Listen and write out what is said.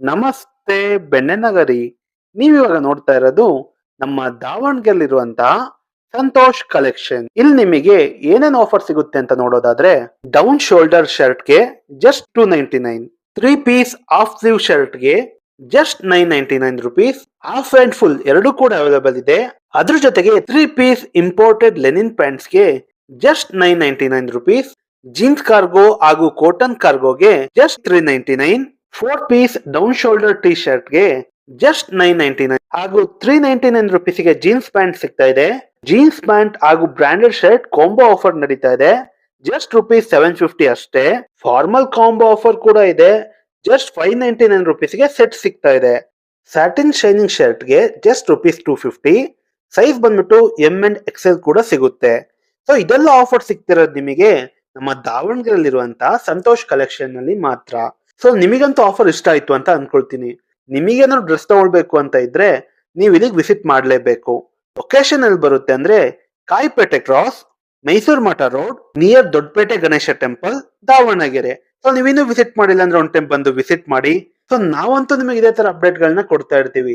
ನಮಸ್ತೆ ಬೆಣ್ಣೆನಗರಿ. ನೀವಿವಾಗ ನೋಡ್ತಾ ಇರೋದು ನಮ್ಮ ದಾವಣಗೆರೆಲಿರುವಂತಹ ಸಂತೋಷ್ ಕಲೆಕ್ಷನ್. ಇಲ್ಲಿ ನಿಮಗೆ ಏನೇನ್ ಆಫರ್ ಸಿಗುತ್ತೆ ಅಂತ ನೋಡೋದಾದ್ರೆ, ಡೌನ್ ಶೋಲ್ಡರ್ ಶರ್ಟ್ಗೆ ಜಸ್ಟ್ 299, 3 ಪೀಸ್ ಹಾಫ್ ಸ್ಲೀವ್ ಶರ್ಟ್ಗೆ just 999 rupees, half and full ಎರಡು ಕೂಡ ಅವೈಲೇಬಲ್ ಇದೆ. ಅದ್ರ ಜೊತೆಗೆ 3 ಪೀಸ್ ಇಂಪೋರ್ಟೆಡ್ ಲೆನಿನ್ ಪ್ಯಾಂಟ್ಸ್ಗೆ ಜಸ್ಟ್ 999 ರುಪೀಸ್, ಜೀನ್ಸ್ ಕಾರ್ಗೋ ಹಾಗೂ ಕಾಟನ್ ಕಾರ್ಗೋಗೆ just 399, 4 piece down shoulder T ಶರ್ಟ್ಗೆ ಜಸ್ಟ್ 999 ಹಾಗೂ 399 ರುಪೀಸ್ಗೆ ಜೀನ್ಸ್ ಪ್ಯಾಂಟ್ ಸಿಗ್ತಾ ಇದೆ. ಜೀನ್ಸ್ ಪ್ಯಾಂಟ್ ಹಾಗೂ ಬ್ರಾಂಡೆಡ್ ಶರ್ಟ್ ಕಾಂಬೋ ಆಫರ್ ನಡೀತಾ ಇದೆ, ಜಸ್ಟ್ ರುಪೀಸ್ 750 ಅಷ್ಟೇ. ಫಾರ್ಮಲ್ ಕಾಂಬೋ ಆಫರ್ ಕೂಡ ಇದೆ, ಜಸ್ಟ್ 599 ರುಪೀಸ್ಗೆ ಸೆಟ್ ಸಿಗ್ತಾ ಇದೆ. ಸ್ಯಾಟಿನ್ ಶೈನಿಂಗ್ ಶರ್ಟ್ಗೆ ಜಸ್ಟ್ ರುಪೀಸ್ 250, ಸೈಜ್ ಬಂದ್ಬಿಟ್ಟು M&XL ಕೂಡ ಸಿಗುತ್ತೆ. ಸೊ ಇದೆಲ್ಲ ಆಫರ್ ಸಿಗ್ತಿರೋದು ನಿಮಗೆ ನಮ್ಮ ದಾವಣಗೆರೆಯಲ್ಲಿರುವಂತಹ ಸಂತೋಷ್ ಕಲೆಕ್ಷನ್ ನಲ್ಲಿ ಮಾತ್ರ. ಸೊ ನಿಮಗಂತೂ ಆಫರ್ ಇಷ್ಟ ಆಯ್ತು ಅಂತ ಅನ್ಕೊಳ್ತೀನಿ. ನಿಮಗೇನಾದ್ರು ಡ್ರೆಸ್ ತಗೊಳ್ಬೇಕು ಅಂತ ಇದ್ರೆ ನೀವು ಇಲ್ಲಿಗೆ ವಿಸಿಟ್ ಮಾಡಲೇಬೇಕು. ಲೊಕೇಶನ್ ಎಲ್ಲಿ ಬರುತ್ತೆ ಅಂದ್ರೆ, ಕಾಯಿಪೇಟೆ ಕ್ರಾಸ್, ಮೈಸೂರು ಮಠ road, near Doddapete Ganesha temple, Davanagere. So ನೀವಿನ್ನೂ ವಿಸಿಟ್ ಮಾಡಿಲ್ಲ ಅಂದ್ರೆ ಒಂದು ಟೈಮ್ ಬಂದು ವಿಸಿಟ್ ಮಾಡಿ. ಸೊ ನಾವಂತೂ ನಿಮಗೆ ಇದೇ ತರ ಅಪ್ಡೇಟ್ ಗಳನ್ನ ಕೊಡ್ತಾ ಇರ್ತೀವಿ.